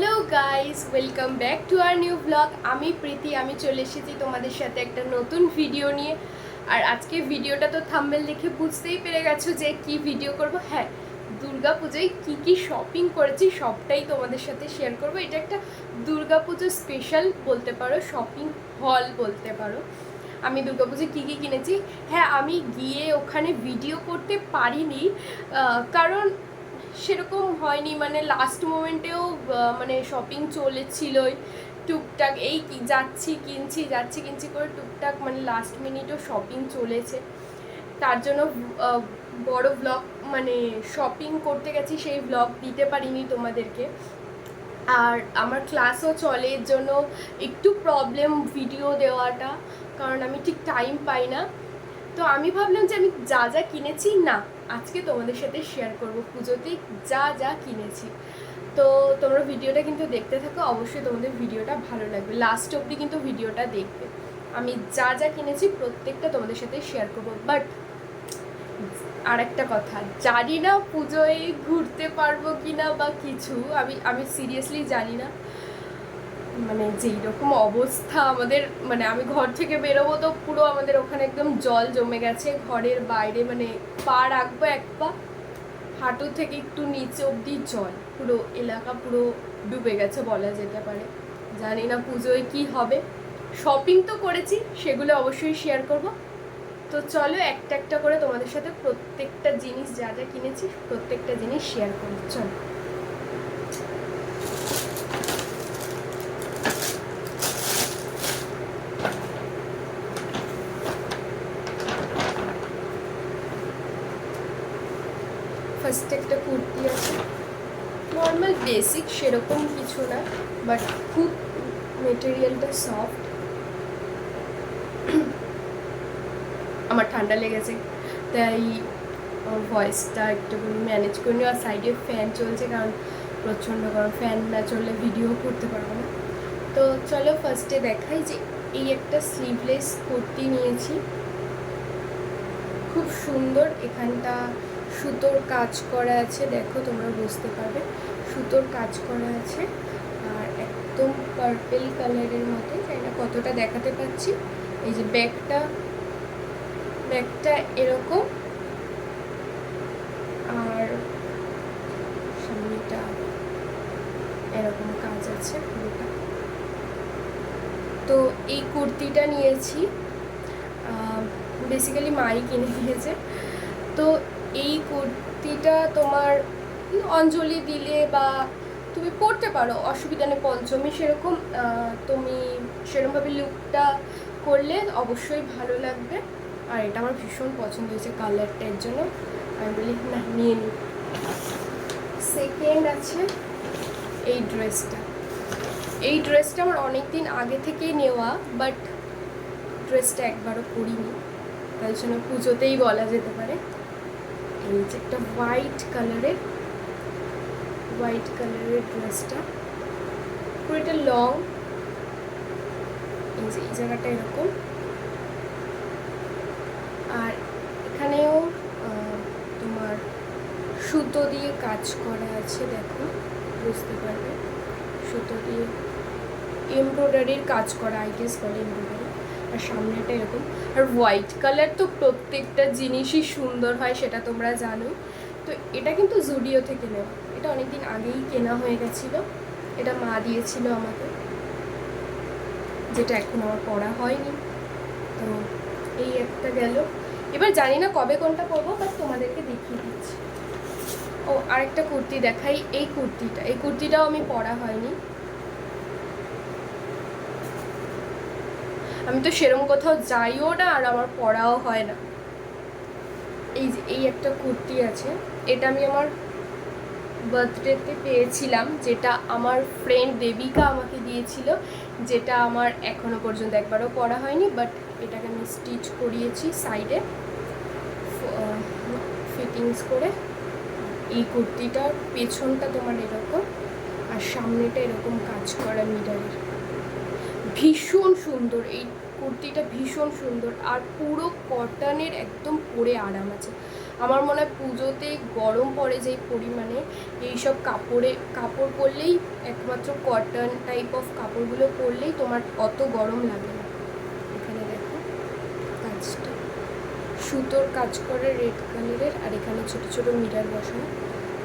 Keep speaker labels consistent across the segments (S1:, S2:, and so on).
S1: Hello guys, welcome back to our new blog. আমি প্রীতি, আমি চলে এসেছি তোমাদের সাথে একটা নতুন ভিডিও নিয়ে। আর আজকে ভিডিওটা তো থাম্বনেল দেখে বুঝতেই পেরে গেছো যে কি ভিডিও করব। হ্যাঁ, দুর্গা পুজোয় কী কী শপিং করেছি সবটাই তোমাদের সাথে শেয়ার করব। এটা একটা দুর্গা পুজো স্পেশাল বলতে পারো, শপিং হল বলতে পারো। আমি দুর্গা পুজোয় কী কী কিনেছি, হ্যাঁ আমি গিয়ে ওখানে ভিডিও করতে পারিনি, কারণ সেরকম হয়নি। মানে লাস্ট মোমেন্টেও মানে শপিং চলেছিলই টুকটাক, এই যাচ্ছি কিনছি করে টুকটাক, মানে লাস্ট মিনিটও শপিং চলেছে। তার জন্য বড় ব্লগ, মানে শপিং করতে গেছি সেই ব্লগ দিতে পারিনি তোমাদেরকে। আর আমার ক্লাসও চলে, এর জন্য একটু প্রবলেম ভিডিও দেওয়াটা, কারণ আমি ঠিক টাইম পাই না। তো আমি ভাবলাম যে আমি যা যা কিনেছি না, আজকে তোমাদের সাথে শেয়ার করব পুজোতে যা যা কিনেছি। তো তোমরা ভিডিওটা কিন্তু দেখতে থাকো, অবশ্যই তোমাদের ভিডিওটা ভালো লাগবে, লাস্ট অবধি কিন্তু ভিডিওটা দেখবে। আমি যা যা কিনেছি প্রত্যেকটা তোমাদের সাথে শেয়ার করবো। বাট আর একটা কথা, জানি না পুজোয় ঘুরতে পারবো কি না বা কিছু, আমি সিরিয়াসলি জানি না। মানে যেই রকম অবস্থা আমাদের, মানে আমি ঘর থেকে বেরোবো তো পুরো আমাদের ওখানে একদম জল জমে গেছে ঘরের বাইরে, মানে পা রাখবো এক পা, হাঁটু থেকে একটু নিচে অবধি জল, পুরো এলাকা পুরো ডুবে গেছে বলা যেতে পারে। জানি না পুজোয় কি হবে। শপিং তো করেছি, সেগুলো অবশ্যই শেয়ার করব। তো চলো একটা একটা করে তোমাদের সাথে প্রত্যেকটা জিনিস যা যা কিনেছি প্রত্যেকটা জিনিস শেয়ার করি, চলো। ফার্স্টে একটা কুর্তি আছে, নর্মাল বেসিক, সেরকম কিছু না, বাট খুব মেটেরিয়ালটা সফট। আমার ঠান্ডা লেগেছে তাই ভয়েসটা একটুখানি ম্যানেজ করে নিও। আর সাইডে ফ্যান চলছে, কারণ প্রচণ্ড গরম, ফ্যান না চললে ভিডিও করতে পারবো না। তো চলো ফার্স্টে দেখাই যে এই একটা স্লিভলেস কুর্তি নিয়েছি, খুব সুন্দর। এখানটা সুতোর কাজ করা আছে, দেখো তোমরা বুঝতে পারবে, সুতোর কাজ করা আছে। আর একদম পার্পেল কালারের মধ্যে, জানি না কতটা দেখাতে পাচ্ছি। এই যে ব্যাগটা এরকম, আর সামনেটা এরকম কাজ আছে পুরোটা। তো এই কুর্তিটা নিয়েছি, বেসিক্যালি মাই কিনে দিয়েছে। তো এই কুর্তিটা তোমার অঞ্জলি দিলে বা তুমি পরতে পারো, অসুবিধা নেই। পঞ্চমী সেরকম তুমি সেরকমভাবে লুকটা করলে অবশ্যই ভালো লাগবে। আর এটা আমার ভীষণ পছন্দ হয়েছে কালারটার জন্য, আমি বলি না নিয়ে নিই। সেকেন্ড আছে এই ড্রেসটা আমার অনেক দিন আগে থেকেই নেওয়া, বাট ড্রেসটা একবারও পরিনি, তাই জন্য পুজোতেই বলা যেতে পারে। এই যে একটা হোয়াইট কালারের ড্রেসটা, পুরো এটা লং, এই যে এই জায়গাটা এরকম, আর এখানেও তোমার সুতো দিয়ে কাজ করা আছে, দেখো বুঝতে পারবে, সুতো দিয়ে এমব্রয়ডারির কাজ করা, আই গেস বলে এমব্রয়ডারি। আর সামনেটা এরকম, আর হোয়াইট কালার তো প্রত্যেকটা জিনিসই সুন্দর হয়, সেটা তোমরা জানো। তো এটা কিন্তু জুডিও থেকে নেওয়া, এটা অনেকদিন আগেই কেনা হয়ে গেছিলো, এটা মা দিয়েছিল আমাকে, যেটা এখন আমার পরা হয়নি। তো এই একটা গেল, এবার জানি না কবে কোনটা পরবো, বাট তোমাদেরকে দেখিয়ে দিচ্ছি। ও আরেকটা কুর্তি দেখাই, এই কুর্তিটাও আমি পরা হয়নি, আমি তো সেরকম কোথাও যাইও না, আর আমার পরাও হয় না। এই যে এই একটা কুর্তি আছে, এটা আমি আমার বার্থডেতে পেয়েছিলাম, যেটা আমার ফ্রেন্ড দেবিকা আমাকে দিয়েছিল, যেটা আমার এখনো পর্যন্ত একবারও পরা হয়নি, বাট এটাকে আমি স্টিচ করিয়েছি সাইডে ফিটিংস করে। এই কুর্তিটার পেছনটা তোমার এরকম, আর সামনেটা এরকম কাজ করা মিডারের, ভীষণ সুন্দর এই কুর্তিটা, ভীষণ সুন্দর। আর পুরো কটনের, একদম পরে আরাম আছে। আমার মনে হয় পুজোতে গরম পড়ে যেই পরিমাণে, এইসব কাপড় পরলেই, একমাত্র কটন টাইপ অফ কাপড়গুলো পরলেই তোমার অত গরম লাগে না। এখানে দেখো কাজটা সুতোর কাজ করে রেড কালারের, আর এখানে ছোট ছোট মিরার বসানো,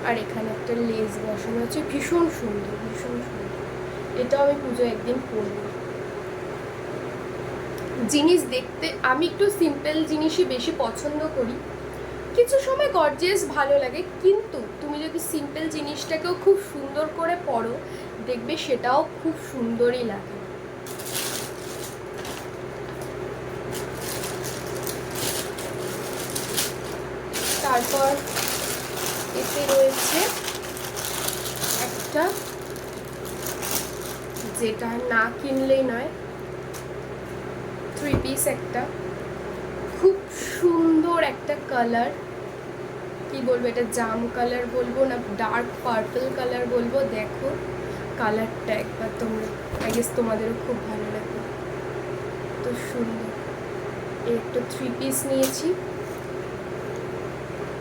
S1: আর এখানে একটা লেস বসানো আছে। ভীষণ সুন্দর, ভীষণ সুন্দর। এটাও আমি পুজো একদিন পরবো। জিনিস দেখতে আমি একটু সিম্পল জিনিসই বেশি পছন্দ করি, কিছু সময় গর্জিয়াস ভালো লাগে, কিন্তু তুমি যদি সিম্পল জিনিসটাকেও খুব সুন্দর করে পরো, দেখবে সেটাও খুব সুন্দরই লাগে। তারপর এতে রয়েছে একটা, যেটা না কিনলেই নয়, 3 পিস একটা, খুব সুন্দর একটা কালার। কি বলবো, এটা জাম কালার বলবো না ডার্ক পার্পল কালার বলবো। দেখো কালারটা একবার তোমরা, আই গেস তোমাদেরও খুব ভালো লাগবে, তো সুন্দর। এই একটা 3 পিস নিয়েছি,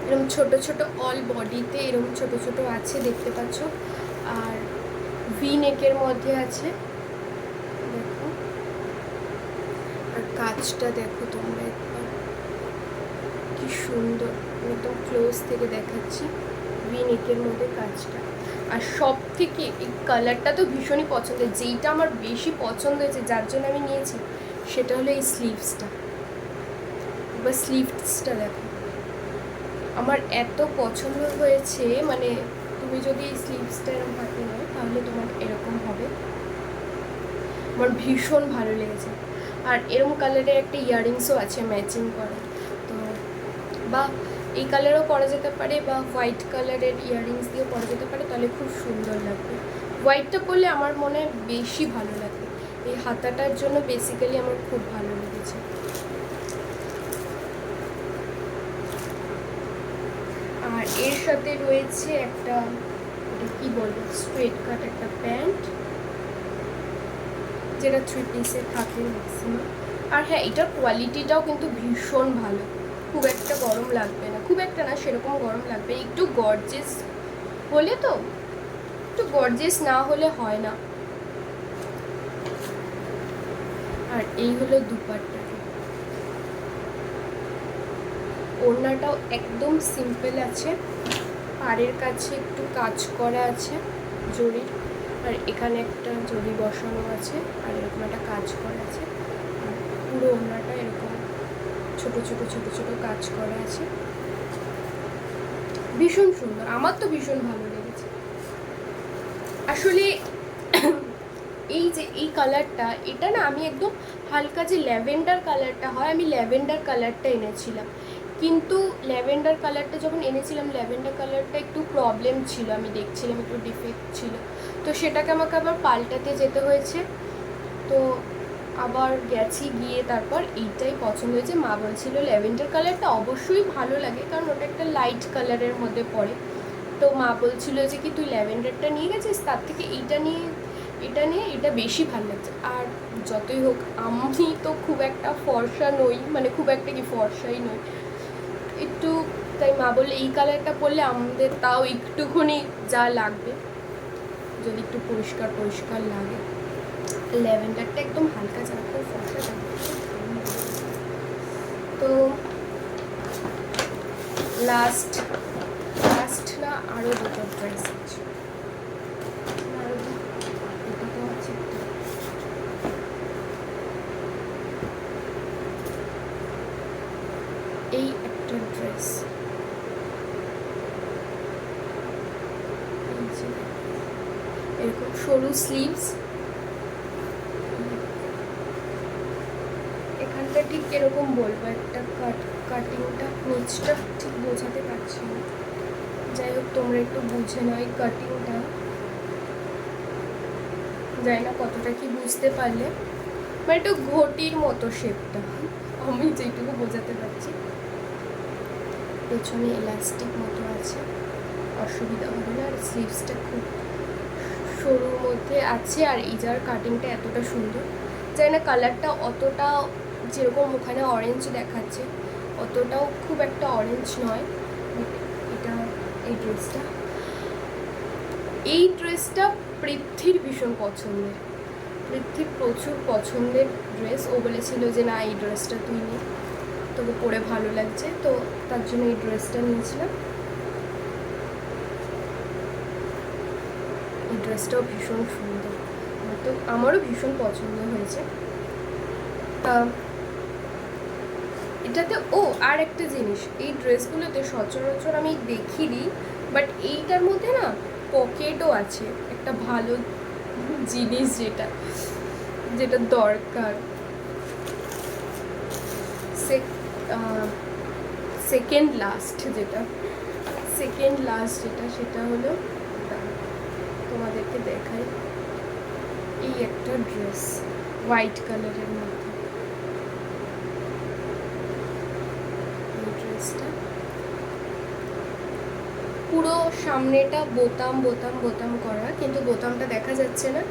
S1: এরকম ছোট ছোট অল বডিতে এরকম ছোট ছোট আছে, দেখতে পাচ্ছ। আর ভি নেকের মধ্যে আছে, দেখো। আর কাজটা দেখো তোমরা একবার, কি সুন্দর, একদম ক্লোজ থেকে দেখাচ্ছি। ভি নেকের মধ্যে কাজটা, আর সব থেকে এই কালারটা তো ভীষণই পছন্দের। যেইটা আমার বেশি পছন্দ হয়েছে, যার জন্য আমি নিয়েছি, সেটা হলো এই স্লিভসটা। বা স্লিভসটা দেখো, আমার এত পছন্দ হয়েছে, মানে তুমি যদি এই স্লিভসটা এরকম হাতে নাও, তাহলে তোমার এরকম হবে। আমার ভীষণ ভালো লেগেছে। আর এরকম কালারের একটা ইয়াররিংসও আছে ম্যাচিং করা, তো বা এই কালারও পরা যেতে পারে, বা হোয়াইট কালারের ইয়াররিংস দিয়েও পরা যেতে পারে, তাহলে খুব সুন্দর লাগবে। হোয়াইটটা পরলে আমার মনে হয় বেশি ভালো লাগবে, এই হাতাটার জন্য বেসিক্যালি আমার খুব ভালো লেগেছে। আর এর সাথে রয়েছে একটা, এটা কি বলবো, স্ট্রেট কাট একটা প্যান্ট, যেটা 3 পিসে থাকে ম্যাক্সিমাম। আর হ্যাঁ, এটার কোয়ালিটিটাও কিন্তু ভীষণ ভালো, খুব একটা গরম লাগবে না, খুব একটা না, সেরকম গরম লাগবে। একটু গর্জিয়াস হলে, তো একটু গর্জিয়াস না হলে হয় না। আর এই হলো দুপাট্টা, ওড়নাটাও একদম সিম্পল আছে, পাড়ের কাছে একটু কাজ করা আছে জরির, আর এখানে একটা জরি বসানো আছে, আর এরকম একটা কাজ করা আছে। আর পুরো ওড়নাটা এরকম ছোট ছোট ছোট ছোট কাজ করা আছে, ভীষণ সুন্দর। আমার তো ভীষণ ভালো লেগেছে আসলে। এই যে এই কালারটা, এটা না আমি একদম হালকা যে ল্যাভেন্ডার কালারটা হয়, আমি ল্যাভেন্ডার কালারটা এনেছিলাম, কিন্তু ল্যাভেন্ডার কালারটা যখন এনেছিলাম, ল্যাভেন্ডার কালারটা একটু প্রবলেম ছিল, আমি দেখছিলাম একটু ডিফেক্ট ছিল, তো সেটাকে আমাকে আবার পাল্টাতে যেতে হয়েছে। তো আবার গেছি, গিয়ে তারপর এইটাই পছন্দ হয়েছে। মা বলছিল ল্যাভেন্ডার কালারটা অবশ্যই ভালো লাগে, কারণ ওটা একটা লাইট কালারের মধ্যে পড়ে। তো মা বলছিল যে কি তুই ল্যাভেন্ডারটা নিয়ে গেছিস, তার থেকে এটা নিয়ে এটা বেশি ভালো লাগছে। আর যতই হোক, আমি তো খুব একটা ফর্সা নই, মানে খুব একটা কি ফর্সাই নই একটু, তাই মা বললে এই কালারটা পরলে আমাদের তাও একটুখানি যা লাগবে, যদি একটু পরিষ্কার পরিষ্কার লাগে। ল্যাভেন্ডারটা একদম হালকা যাবে, খুব ফর্সা যাবে। তো লাস্ট না, আরও দুটো ড্রেস আছে, এই একটা ড্রেস, এরকম সরু স্লিভস, এখানটা ঠিক এরকম বলবো, একটা কাটিংটা নিচটা ঠিক বোঝাতে পারছি না, যাই হোক তোমরা একটু বুঝে নাও এই কাটিংটা, যাই না কতটা কি বুঝতে পারলে, মানে একটু ঘটির মতো শেপটা, আমি যেটুকু বোঝাতে পারছি। পেছনে এলাস্টিক মতো আছে, অসুবিধা হবে না। আর স্লিভসটা খুব সরুর মধ্যে আছে, আর এই যার কাটিংটা এতটা সুন্দর, যাই না কালারটা অতটা, যেরকম ওখানে অরেঞ্জ দেখাচ্ছে অতটাও খুব একটা অরেঞ্জ নয়, এটা এই ড্রেসটা পৃথ্বীর ভীষণ পছন্দের, পৃথ্বীর প্রচুর পছন্দের ড্রেস। ও বলেছিল যে না এই ড্রেসটা তুই নে, তোকে পরে ভালো লাগছে, তো তার জন্য এই ড্রেসটা নিয়েছিলাম। এই ড্রেসটাও ভীষণ সুন্দর, তো আমারও ভীষণ পছন্দ হয়েছে। এটাতে আর একটা জিনিস, এই ড্রেসগুলোতে সচরাচর আমি দেখিনি, বাট এইটার মধ্যে না পকেটও আছে, একটা ভালো জিনিস যেটা দরকার। সেকেন্ড লাস্ট যেটা সেটা হলো, তোমাদেরকে দেখাই, এই একটা ড্রেস হোয়াইট কালারের মধ্যে। এই ড্রেসটা পুরো সামনেটা বোতাম বোতাম বোতাম করা, কিন্তু বোতামটা দেখা যাচ্ছে না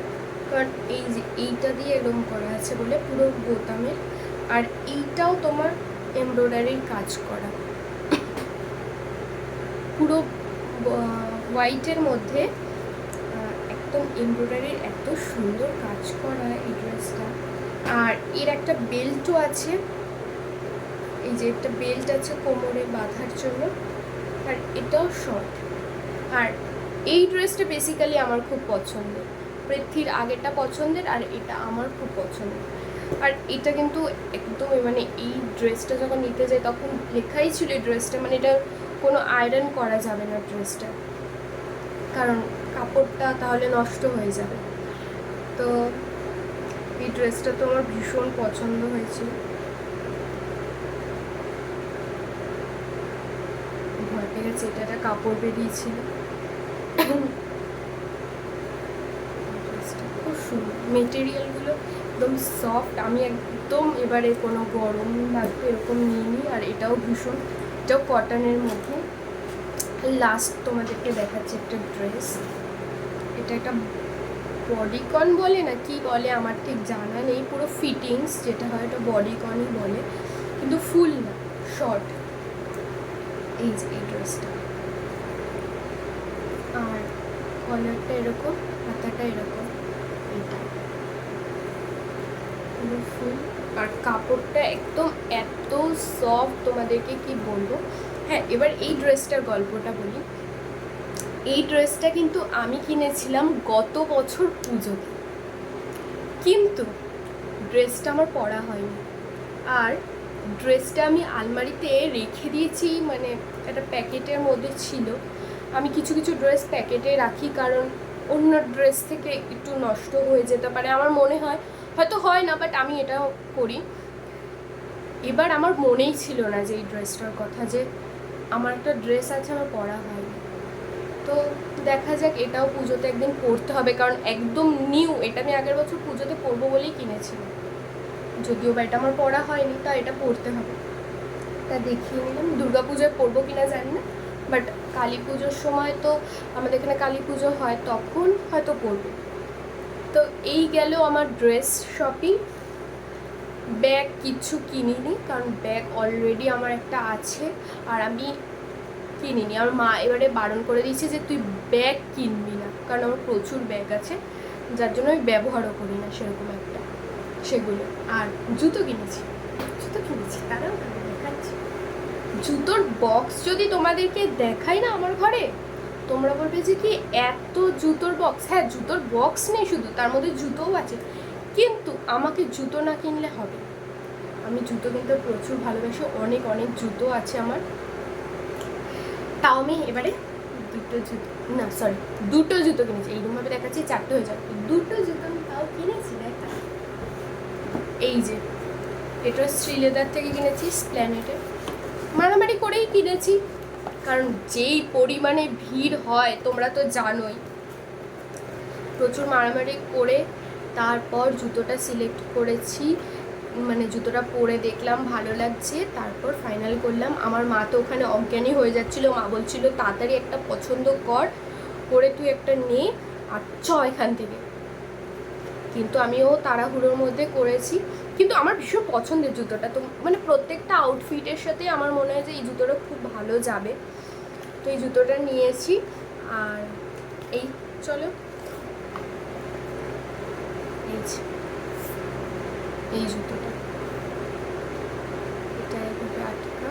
S1: কারণ এই যে এইটা দিয়ে এরকম করা আছে বলে পুরো বোতামের। আর এইটাও তোমার এমব্রয়ডারির কাজ করা, পুরো হোয়াইটের মধ্যে একদম এমব্রয়ডারির এত সুন্দর কাজ করা এই ড্রেসটা। আর এর একটা বেল্টও আছে, এই যে একটা বেল্ট আছে কোমরে বাঁধার জন্য, আর এটাও শর্ট। আর এই ড্রেসটা বেসিক্যালি আমার খুব পছন্দের, পৃথ্বীর আগেরটা পছন্দের আর এটা আমার খুব পছন্দের। আর এটা কিন্তু একদম মানে এই ড্রেসটা যখন নিতে যাই তখন লেখাই ছিল এই ড্রেসটা, মানে এটা কোনো আয়রন করা যাবে না ড্রেসটা, কারণ কাপড়টা তাহলে নষ্ট হয়ে যাবে। তো এই ড্রেসটা তো আমার ভীষণ পছন্দ হয়েছিল। ভয় পেয়ে গেছে, এটা একটা কাপড় বেরিয়েছিল। খুব সুন্দর, মেটেরিয়ালগুলো একদম সফট, আমি একদম এবারে কোনো গরম লাগবে এরকম নিইনি। আর এটাও ভীষণ, এটাও কটনের মধ্যে। লাস্ট তোমাদেরকে দেখাচ্ছি একটা ড্রেস, এটা একটা বডিকন বলে না কি বলে আমার ঠিক জানা নেই, পুরো ফিটিংস যেটা হয় এটা বডিকনই বলে, কিন্তু ফুল না, শর্ট। এই যে এই ড্রেসটা, আর কলারটা এরকম, হাতাটা এরকম, এটা পুরো ফুল। আর কাপড়টা একদম এত সফট, তোমাদেরকে কি বলবো। হ্যাঁ, এবার এই ড্রেসটার গল্পটা বলি। এই ড্রেসটা কিন্তু আমি কিনেছিলাম গত বছর পুজোতে, কিন্তু ড্রেসটা আমার পরা হয়নি। আর ড্রেসটা আমি আলমারিতে রেখে দিয়েছি, মানে একটা প্যাকেটের মধ্যে ছিল। আমি কিছু কিছু ড্রেস প্যাকেটে রাখি, কারণ অন্য ড্রেস থেকে একটু নষ্ট হয়ে যেতে পারে আমার মনে হয়, হয়তো হয় না, বাট আমি এটাও করি। এবার আমার মনেই ছিল না যে এই ড্রেসটার কথা, যে আমার একটা ড্রেস আছে আমার পরা হয়নি। তো দেখা যাক, এটাও পুজোতে একদিন পরতে হবে, কারণ একদম নিউ, এটা আমি আগের বছর পুজোতে পরবো বলেই কিনেছিলাম, যদিও বা এটা আমার পরা হয়নি, তা এটা পরতে হবে। তা দেখিয়ে নিলাম, দুর্গাপুজোয় পরবো কিনা জানি না, বাট কালী পুজোর সময় তো আমাদের এখানে কালী পুজো হয়, তখন হয়তো পরবো। তো এই গেল আমার ড্রেস শপিং। ব্যাগ কিচ্ছু কিনিনি, কারণ ব্যাগ অলরেডি আমার একটা আছে, আর আমি কিনিনি। আমার মা এবারে বারণ করে দিয়েছে যে তুই ব্যাগ কিনবি না, কারণ আমার প্রচুর ব্যাগ আছে, যার জন্য আমি ব্যবহারও করি না সেরকম একটা সেগুলো। আর জুতো কিনেছি, তারাও দেখাচ্ছি। জুতোর বক্স যদি তোমাদেরকে দেখাই না আমার ঘরে, তোমরা বলবে যে কি এত জুতোর বক্স। হ্যাঁ, জুতোর বক্স নেই শুধু, তার মধ্যে জুতোও আছে, কিন্তু আমাকে জুতো না কিনলে হবে। আমি জুতো কিনতে প্রচুর ভালোবাসি, অনেক অনেক জুতো আছে আমার। তাও আমি এবারে দুটো জুতো কিনেছি। এইরকমভাবে দেখাচ্ছি, চারটে হয়ে যাবে, দুটো জুতো আমি তাও কিনেছি। দেখা, এই যে এটা শ্রীলেদার থেকে কিনেছি, স্প্ল্যানেটে। মারামারি করেই কিনেছি, কারণ যেই পরিমাণে ভিড় হয় তোমরা তো জানোই, প্রচুর মারামারি করে তারপর জুতোটা সিলেক্ট করেছি। মানে জুতোটা পরে দেখলাম ভালো লাগছে, তারপর ফাইনাল করলাম। আমার মা তো ওখানে অজ্ঞানী হয়ে যাচ্ছিলো, মা বলছিল তাড়াতাড়ি একটা পছন্দ করে তুই একটা নে আর এখান থেকে। কিন্তু আমিও তাড়াহুড়োর মধ্যে করেছি, কিন্তু আমার ভীষণ পছন্দের জুতোটা। তো মানে প্রত্যেকটা আউটফিটের সাথে আমার মনে হয় যে এই জুতোটা খুব ভালো যাবে। তো এই জুতোটা নিয়েছি। আর এই চলো এই জুতোটা, এটা এভাবে আটকা,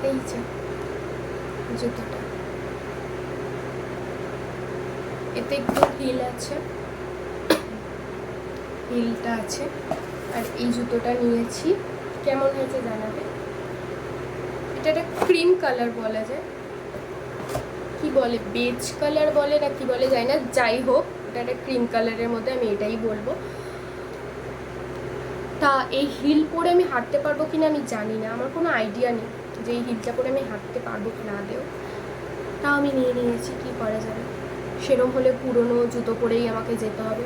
S1: এই যে জুতোটা, এতে একটু হিল আছে, হিলটা আছে। আর এই জুতোটা নিয়েছি, কেমন হয়েছে জানাবে। এটা একটা ক্রিম কালার বলা যায়, কি বলে বেজ কালার বলে না কি বলে যায় না, যাই হোক এটা একটা ক্রিম কালারের মধ্যে, আমি এটাই বলবো। তা এই হিল পরে আমি হাঁটতে পারবো কিনা আমি জানি না, আমার কোনো আইডিয়া নেই যে এই হিলটা পরে আমি হাঁটতে পারবো কি না দেও। তা আমি নিয়ে নিয়েছি, কি করা যাবে। সেরম হলে পুরনো জুতো পরেই আমাকে যেতে হবে,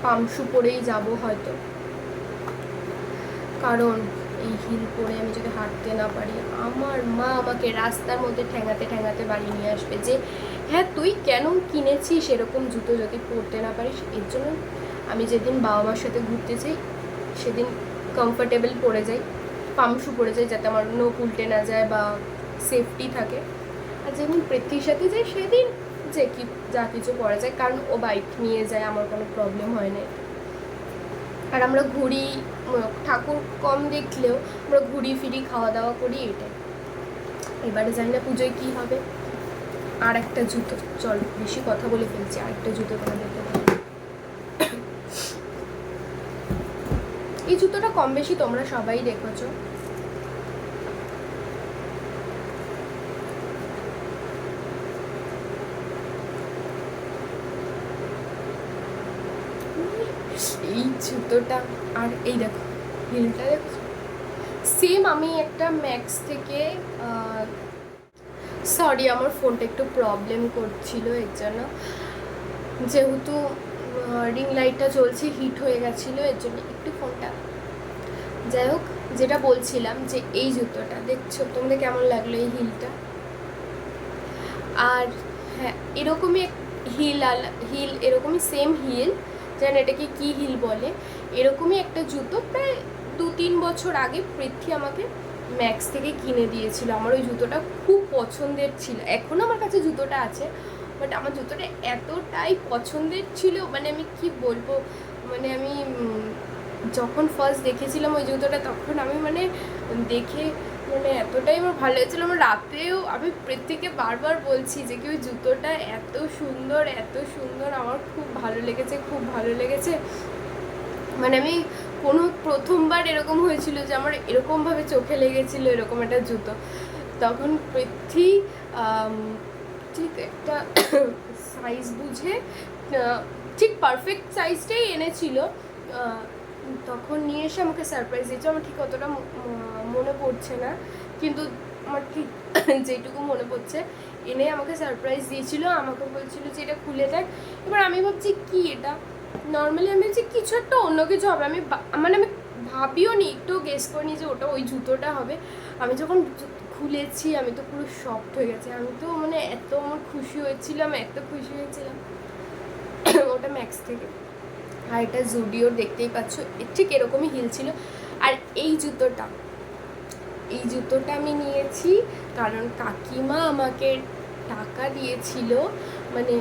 S1: পামশু পরেই যাব হয়তো, কারণ এই হিল পরে আমি যদি হাঁটতে না পারি আমার মা আমাকে রাস্তার মধ্যে ঠ্যাঙাতে ঠ্যাঙাতে বাড়ি নিয়ে আসবে যে হ্যাঁ তুই কেন কিনেছিস এরকম জুতো যদি পরতে না পারিস। এর জন্য আমি যেদিন বাবা মার সাথে ঘুরতে যাই সেদিন কমফর্টেবল পরে যাই, পামশু পরে যাই, যাতে আমার নখ উল্টে না যায় বা সেফটি থাকে। আর যেদিন পৃথ্বীর সাথে যাই সেদিন যে কি যা কিছু পরা যায়, কারণ ও বাইক নিয়ে যায়, আমার কোনো প্রবলেম হয় না। আর আমরা ঘুরি, ঠাকুর কম দেখলেও আমরা ঘুরি ফিরি, খাওয়া দাওয়া করি, এটাই। এবারে জানি না পুজোয় কী হবে। আর একটা জুতো, চল বেশি কথা বলে ফেলছি, আরেকটা জুতো তোমাদের দেখতে। এই জুতোটা কম বেশি তোমরা সবাই দেখেছো, এই জুতোটা। আর এই দেখো হিলটা দেখো, সেম আমি একটা ম্যাক্স থেকে, সরি আমার ফোনটা একটু প্রবলেম করছিল, এর জন্য যেহেতু রিং লাইটটা চলছে হিট হয়ে গেছিলো, এর জন্য একটু ফোনটা, যাই হোক যেটা বলছিলাম যে এই জুতোটা দেখছো তোমাদের কেমন লাগলো এই হিলটা। আর হ্যাঁ এরকমই হিল হিল এরকমই সেম হিল, জানেন এটাকে কি হিল বলে, এরকমই একটা জুতো প্রায় 2-3 বছর আগে পৃথ্বী আমাকে ম্যাক্স থেকে কিনে দিয়েছিল। আমার ওই জুতোটা খুব পছন্দের ছিল, এখনও আমার কাছে জুতোটা আছে, বাট আমার জুতোটা এতটাই পছন্দের ছিল, মানে আমি কি বলবো, মানে আমি যখন ফার্স্ট দেখেছিলাম ওই জুতোটা তখন আমি মানে দেখে মানে এতটাই আমার ভালো লেগেছিলো, আমার রাতেও আমি পৃথ্বীকে বারবার বলছি যে কি ওই জুতোটা এত সুন্দর এত সুন্দর, আমার খুব ভালো লেগেছে খুব ভালো লেগেছে। মানে আমি কোনো প্রথমবার এরকম হয়েছিল যে আমার এরকমভাবে চোখে লেগেছিলো এরকম একটা জুতো, তখন পৃথ্বী ঠিক একটা সাইজ বুঝে ঠিক পারফেক্ট সাইজটাই এনেছিল, তখন নিয়ে এসে আমাকে সারপ্রাইজ দিয়েছে। আমার ঠিক অতটা মনে পড়ছে না, কিন্তু আমার ঠিক যেটুকু মনে পড়ছে এনে আমাকে সারপ্রাইজ দিয়েছিল, আমাকে বলছিল যে এটা খুলে দেখ। এবার আমি ভাবছি কি এটা, নর্মালি আমি ভাবছি কিছু একটা অন্য কিছু হবে, আমি মানে আমি ভাবিও নি, একটু গেস করিনি যে ওটা ওই জুতোটা হবে। আমি যখন খুলেছি আমি তো পুরো শকড হয়ে গেছি, আমি তো মানে এত আমার খুশি হয়েছিলাম এত খুশি হয়েছিলাম। ওটা ম্যাক্স থেকে, আর এটা জুডিওর দেখতেই পাচ্ছ ঠিক এরকমই হিল ছিল। আর এই জুতোটা আমি নিয়েছি কারণ কাকিমা আমাকে টাকা দিয়েছিল, মানে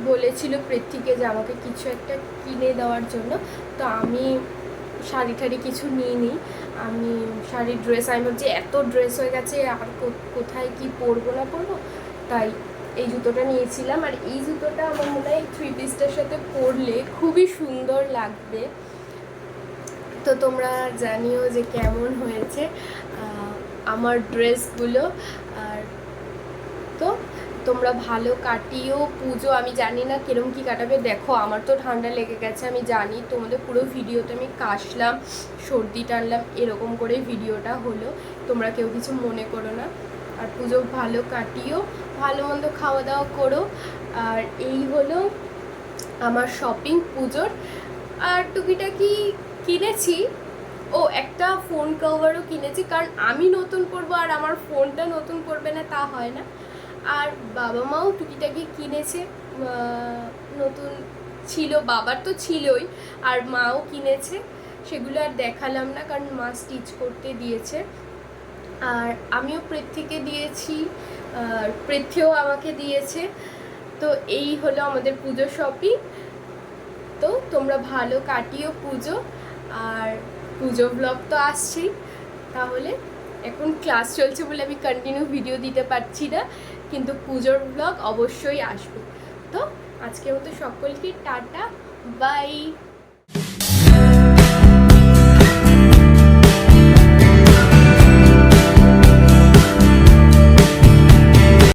S1: বলেছিল পৃথ্বীকে যে আমাকে কিছু একটা কিনে দেওয়ার জন্য। তো আমি শাড়ি ঠাড়ি কিছু নিইনি, আমি শাড়ির ড্রেস, আমি ভাবছি এত ড্রেস হয়ে গেছে আর কোথায় কি পরবো না পরবো, তাই এই জুতোটা নিয়েছিলাম। আর এই জুতোটা আমার মনে হয় 3 পিসটার সাথে পরলে খুবই সুন্দর লাগবে। তো তোমরা জানিও যে কেমন হয়েছে আমার ড্রেসগুলো। আর তো তোমরা ভালো কাটিও পুজো, আমি জানি না কিরম কি কাটাবে। দেখো আমার তো ঠান্ডা লেগে গেছে, আমি জানি, তোমাদের পুরো ভিডিওতে আমি কাশলাম সর্দি টানলাম এরকম করেই ভিডিওটা হলো, তোমরা কেউ কিছু মনে করো না। আর পুজো ভালো কাটিও, ভালো মন্দ খাওয়া দাওয়া করো। আর এই হলো আমার শপিং পুজোর। আর টুকিটাকি কিনেছি, ও একটা ফোন কভারও কিনেছি, কারণ আমি নতুন করব আর আমার ফোনটা নতুন করবে না তা হয় না। আর বাবা মাও টুকিটাকি কিনেছে, নতুন ছিল, বাবার তো ছিলই, আর মাও কিনেছে, সেগুলো আর দেখালাম না কারণ মা স্টিচ করতে দিয়েছে। আর আমিও পৃথ্বীকে দিয়েছি, আর পৃথ্বীও আমাকে দিয়েছে। তো এই হলো আমাদের পুজো শপিং। তো তোমরা ভালো কাটিও পুজো, আর পুজো ব্লগ তো আসছেই। তাহলে এখন ক্লাস চলছে বলে আমি কন্টিনিউ ভিডিও দিতে পারছি না, কিন্তু পুজোর ব্লগ অবশ্যই আসবে। তো আজকের মতো সকলকে টাটা, বাই।